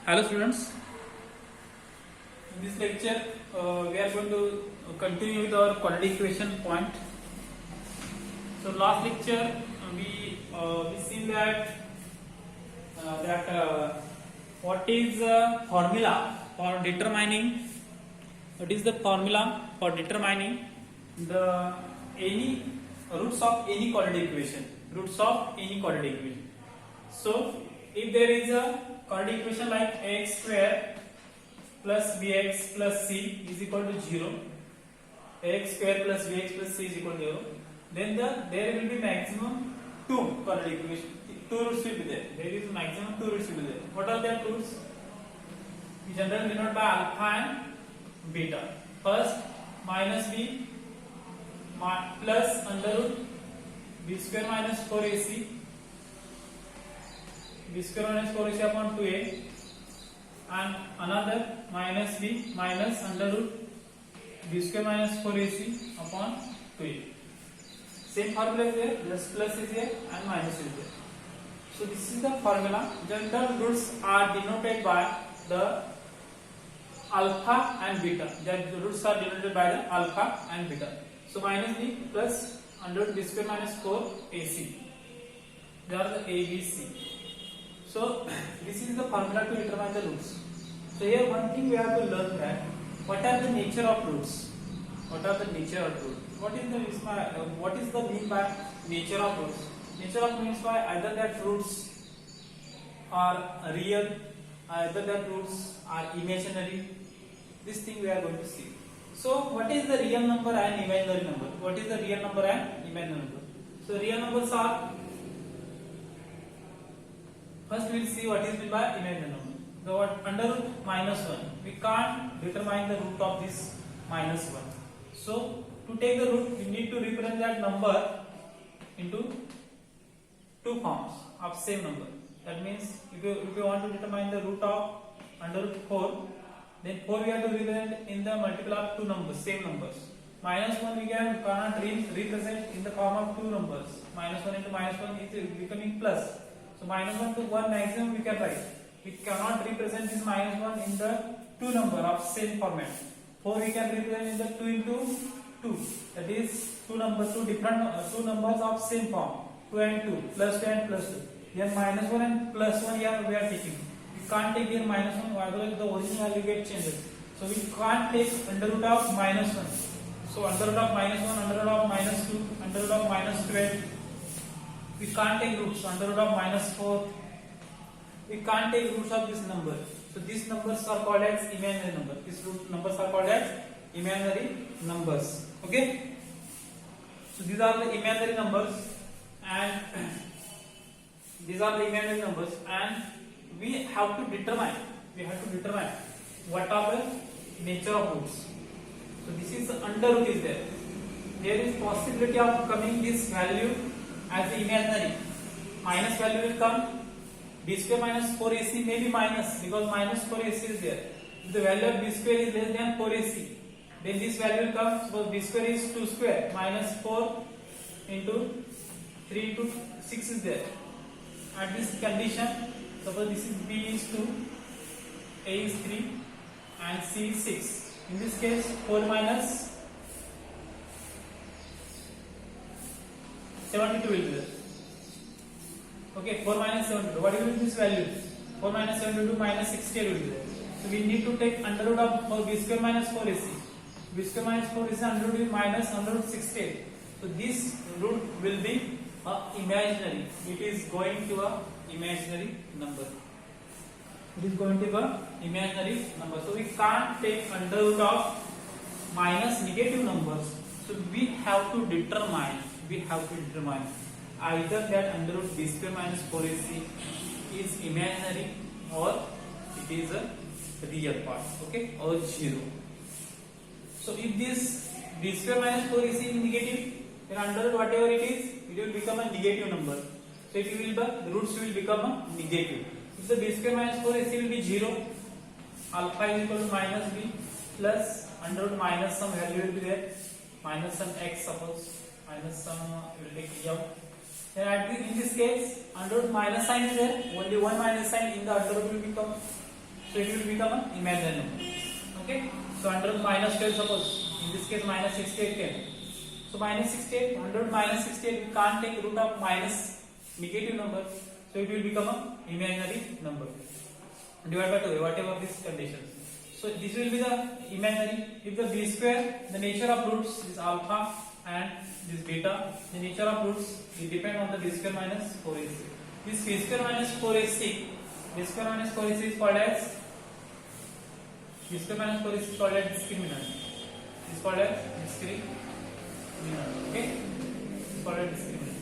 Hello students, in this lecture we are going to continue with our quadratic equation point. So last lecture we seen that what is the formula for determining the any roots of any quadratic equation. So if there is a quadratic equation like ax square plus bx plus c is equal to 0, ax square plus bx plus c is equal to 0, then there will be maximum two quadratic equation. Two roots will be there. There is maximum two roots will be there. What are their roots? We generally denote by alpha and beta. First, minus b plus under root b square minus 4ac upon 2a, and another minus b minus under root b square minus 4ac upon 2a. Same formula is there, just plus is there and minus is there. So this is the formula. General roots are denoted by the alpha and beta. The roots are denoted by the alpha and beta. So minus b plus under root b square minus 4ac. They are the a, b, c. So this is the formula to determine the roots. So here one thing we have to learn that what are the nature of roots? What is the mean by nature of roots? Nature of means by either that roots are real, either that roots are imaginary. This thing we are going to see. So what is the real number and imaginary number? So real numbers are, first we will see what is meant by imaginary number. So what under root minus 1, we can't determine the root of this minus 1. So to take the root, we need to represent that number into two forms of same number. That means if you want to determine the root of under root 4, then 4 we have to represent in the multiple of two numbers, same numbers. Minus 1 we cannot represent in the form of two numbers. Minus 1 into minus 1 is becoming plus. So minus 1 to 1 maximum we can write. We cannot represent this minus 1 in the two number of same format. 4 we can represent in the 2 into 2. That is two numbers of same form. 2 and 2, plus 2 and plus 2. Here minus 1 and plus 1 here we are taking. We can't take here minus 1, otherwise the original value gets changed. So we can't take under root of minus 1. So under root of minus 1, under root of minus 2, under root of minus 12. We can't take roots. Under root of minus 4. We can't take roots of this number. So these numbers are called as imaginary numbers. These root numbers are called as imaginary numbers. Okay. So these are the imaginary numbers, and we have to determine what are the nature of roots. So this is the under root is there. There is possibility of coming this value as the imaginary. Minus value will come. B square minus 4ac may be minus because minus 4ac is there. If the value of b square is less than 4ac, then this value will come. Suppose b square is 2 square, minus 4 into 3 into 6 is there. At this condition, suppose this is b is 2, a is 3 and c is 6. In this case 4 minus 72 will be there. Okay, 4 minus 72. What will be this value? 4 minus 72 minus 68 will be there. So we need to take under root of b square minus 4ac. B square minus 4ac under root minus under root 68. So this root will be imaginary. It is going to a imaginary number. So we can't take under root of minus negative numbers. So we have to determine either that under root b square minus 4ac is imaginary or it is a real part, okay, or 0. So if this b square minus 4ac is negative, then under root whatever it is, it will become a negative number. So the roots will become a negative. If the b square minus 4ac will be 0, alpha is equal to minus b plus under root minus some value will be there, minus some x, suppose minus some will take m. Then in this case, under root minus sign is there, only one minus sign in the under root will become So it will become an imaginary number. Okay. So under minus 12, suppose in this case minus 68 came. So minus 68, 100 minus 68, we can't take root of minus negative number. So it will become an imaginary number. Divided by 2, whatever these conditions. So this will be the imaginary. If the b square, the nature of roots is alpha and this beta, the nature of roots will depend on the b square minus 4ac. This b square minus 4ac, b square minus 4ac is called as b square minus 4ac is called as discriminant. Is called as discriminant. Okay, is called as discriminant.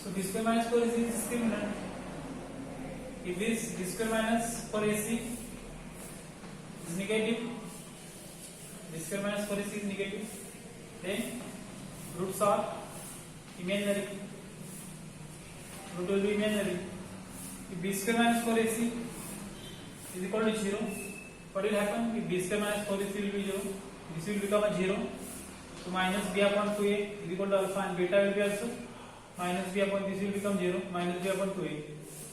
So b square minus 4ac is discriminant. If this b square minus 4ac is negative, b square minus 4ac is negative, then roots are imaginary. Root will be imaginary. If b square minus 4ac is equal to 0, what will happen? If b square minus 4ac will be 0, this will become a 0. So minus b upon 2a is equal to alpha, and beta will be also minus b upon this will become 0, minus b upon 2a.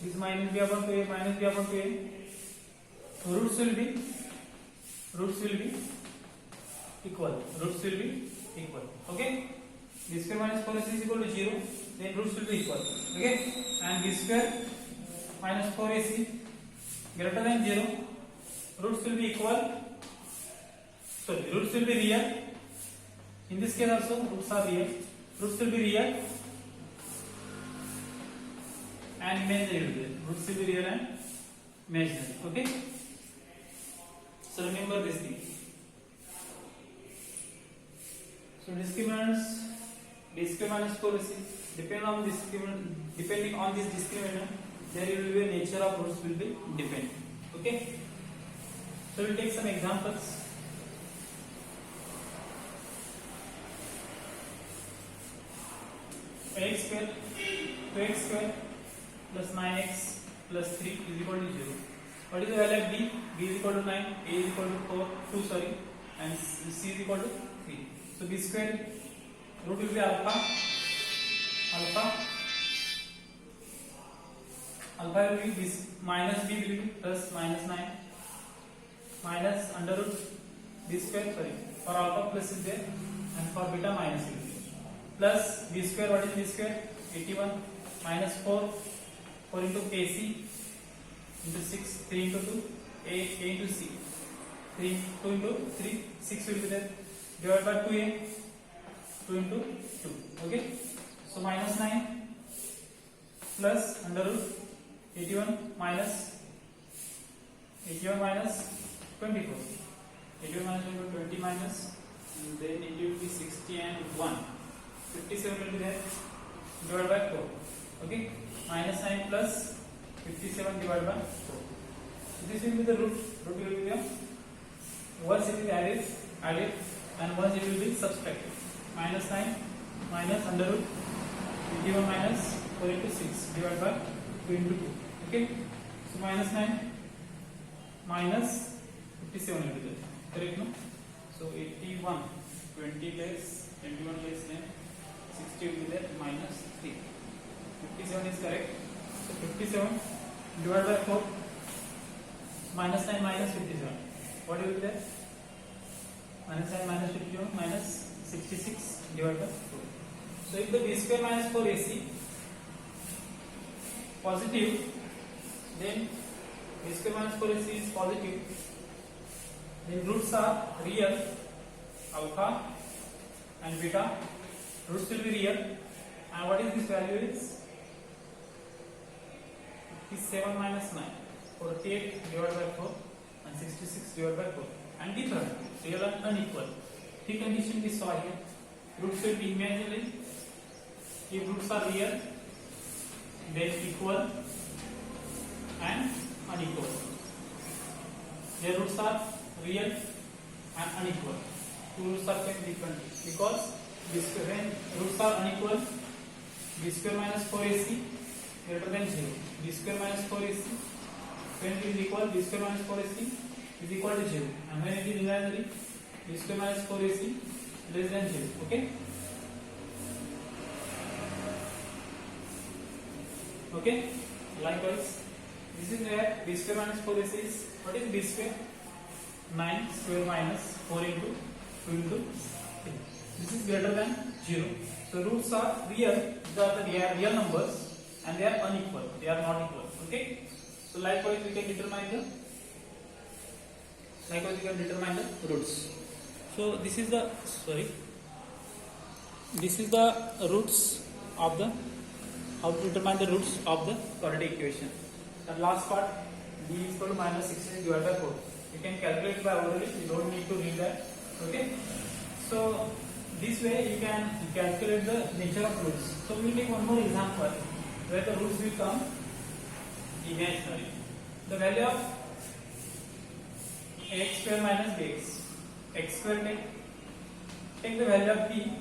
This minus b upon 2a, minus b upon 2a. Roots will be equal. Roots will be equal. Okay. B square minus 4ac is equal to 0. Then roots will be equal. Okay. And b square minus 4ac greater than 0. Roots will be equal. Sorry, roots will be real. In this case also roots are real. Roots will be real and imaginary. Roots will be real and imaginary. Okay. So remember this thing. So discriminants, b square minus 4ac, depending on this discriminant, there will be a nature of roots will be dependent. Okay. So we'll take some examples. X square, 2x square plus 9x plus 3 is equal to 0. What is the value of b? B is equal to 9, a is equal to 2 and c is equal to 3. So b square root will be alpha will be this minus b will be plus minus 9 minus under root b square, for alpha plus is there and for beta minus will be plus b square. What is b square? 81 minus 4 into ac into 6, 3 into 2, a into c, 2 into 3, 6 will be there, divided by 2a, 2 into 2. Okay. So minus 9 plus under root 81 minus 24. 81 minus 20 minus, and then it will be 60 and 1. 57 will be there, divided by 4. Okay. Minus 9 plus 57 divided by 4. So this will be the root. Root will be there. Once it is added and once it will be subtracted. Minus 9 minus under root 81 minus 4 into 6 divided by 2 into 2. Okay. So minus 9 minus 57 will be there. Correct, no? So 81, 20 less, 21 less than 60 will be there, minus 3. 57 is correct. So 57 divided by 4, minus 9 minus 57. What will be there? Minus 9 minus 51 minus 66 divided by 4. So if the b square minus 4ac positive, then b square minus 4ac is positive, then roots are real, alpha and beta. Roots will be real, and what is this value is 57 minus 9, 48 divided by 4 and 66 divided by 4, and different, real and unequal. Three conditions we saw here. Roots will be imaginary. If roots are real, then equal and unequal. Their roots are real and unequal. Two roots are kept differently because when roots are unequal, b square minus 4ac greater than 0. b square minus 4ac, when it is equal, b square minus 4ac is equal to 0, and when it is imaginary, b square minus 4ac less than 0. Okay. Okay. Likewise, This is where b square minus 4ac is, what is b square? 9 square minus 4 into 2 into 3. This is greater than 0. So roots are real, these are the real numbers and they are unequal, they are not equal. Okay. So likewise we can determine the roots. So this is the roots of the, how to determine the roots of the quadratic equation. The last part, b is equal to minus 16 divided by 4. You can calculate by orally, you don't need to read that. Okay. So this way you can calculate the nature of roots. So we will take one more example where the roots will come imaginary. The value of x square minus bx. X square take the value of b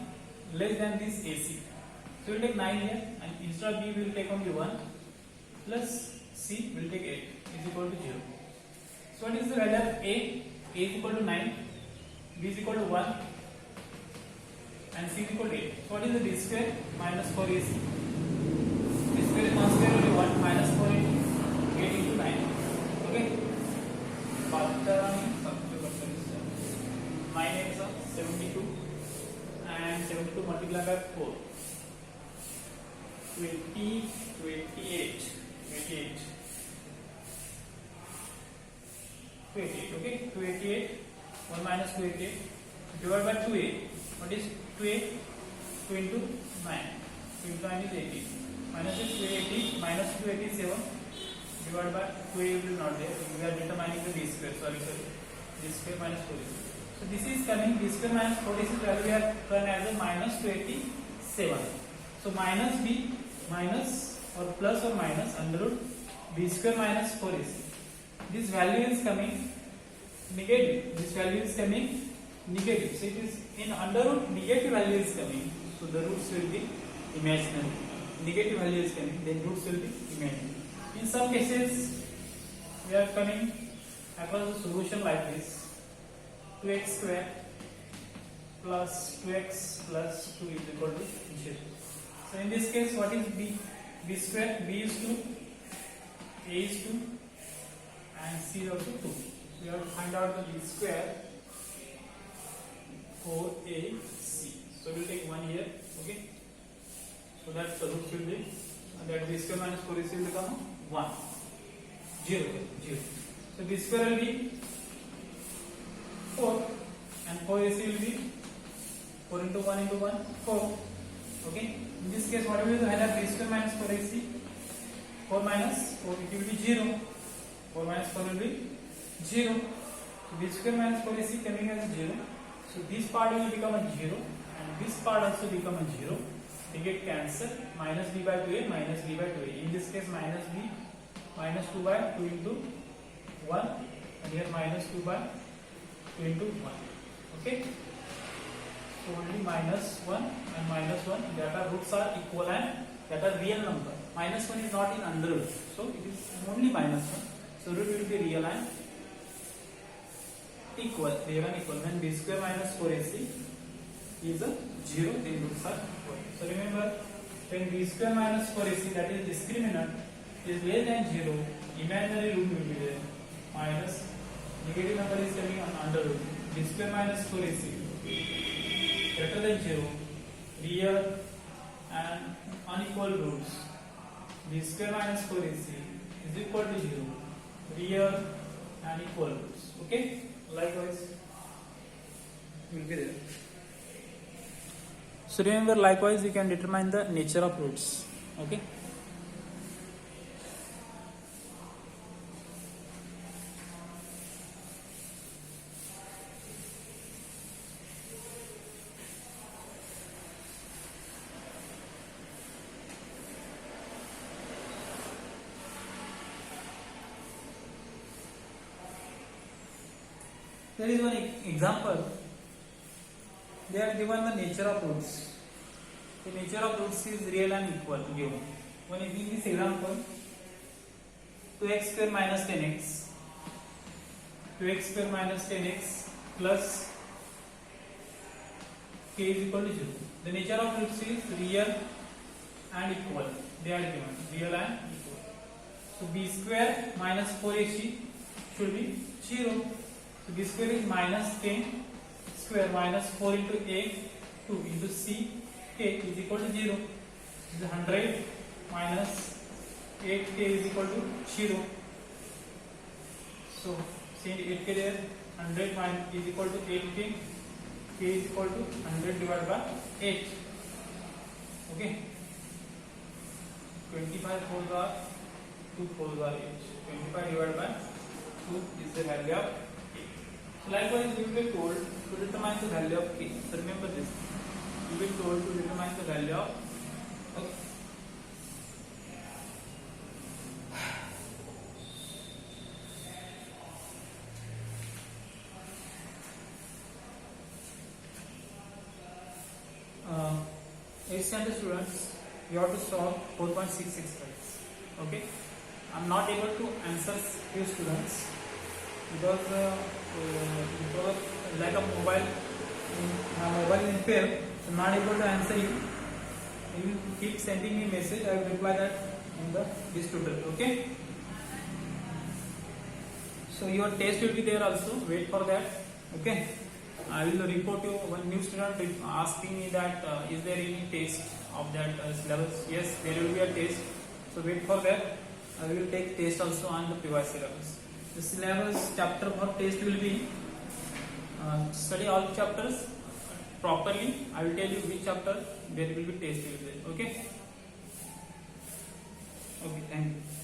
less than this ac. So we will take 9 here and instead of b we will take only 1 plus c will take 8 is equal to 0. So what is the value of a? A is equal to 9, b is equal to 1 and c is equal to 8. So what is the b square? Minus 4ac. B square is 1 square only 1 minus 4 into 8 into 9. Okay. 9 8 is 72 and 72 multiplied by 4. 28. Okay, 288, 1 minus 288 divided by 2a. What is 2a? 2 into 9. 2 into 9 is 80. Minus is 280 minus 287 divided by 2a will not there. We are determining the b square. Sorry. B square minus 4ac. So this is coming b square minus 4ac value we have done as a minus 287. So minus b minus or plus or minus under root b square minus 4ac. This value is coming negative. This value is coming negative. So it is in under root negative value is coming. So the roots will be imaginary. Negative value is coming. Then roots will be imaginary. In some cases, we are coming across a solution like this: 2x square plus 2x plus 2 is equal to 0. So in this case, what is b? B square. B is 2, a is 2. And c is also 2. We have to find out the b square 4ac. So we will take 1 here. Okay. So that the roots will be, and that b square minus 4ac will become 1. 0. So b square will be 4 and 4ac will be 4 into 1 into 1, 4. Okay. In this case, what will be the value of b square minus 4ac? 4 minus 4, it will be 0. 4 minus 4 will be 0. So b square minus 4ac coming as 0. So this part will become a 0 and this part also become a 0. They get cancelled. Minus b by 2a minus b by 2a. In this case minus b minus 2 by 2 into 1 and here minus 2 by 2 into 1. Okay. So only minus 1 and minus 1 that are roots are equal and that are real number. Minus 1 is not in under root. So it is only minus 1. So root will be real and equal. When b square minus 4ac is a 0, then roots are equal. So remember, when b square minus 4ac, that is discriminant, is less than 0, imaginary root will be there. Minus negative number is coming on under root. B square minus 4ac greater than 0, real and unequal roots. B square minus 4ac is equal to 0. Real and equal roots. Okay. Likewise will be there. So remember, likewise you can determine the nature of roots. Okay. There is one example. They are given the nature of roots. The nature of roots is real and equal given. When in this example, 2x square minus 10x, 2x square minus 10x plus k is equal to 0. The nature of roots is real and equal. They are given real and equal. So b square minus 4ac should be 0. So b square is minus 10 square minus 4 into a 2 into c k is equal to 0. This is 100 minus 8k is equal to 0. So send 8k there. 100 minus is equal to 8k. K is equal to 100 divided by 8. Okay. 25 whole bar 2 whole bar each. 25 divided by 2 is the value of k. So likewise we will be told to determine the value of k. So remember this. We will be told to determine the value of standard students, you have to solve 4.66 right? Okay, I'm not able to answer few students because like a mobile, my mobile is impaired, so I'm not able to answer you. You keep sending me message, I will reply that in this tutorial. Okay, so your test will be there also. Wait for that. Okay. I will report you one new student asking me that is there any test of that syllabus? Yes, there will be a test. So wait for that. I will take test also on the previous syllabus. The syllabus chapter for test will be study all chapters properly. I will tell you which chapter there will be test will be. Okay. Okay. Thank you.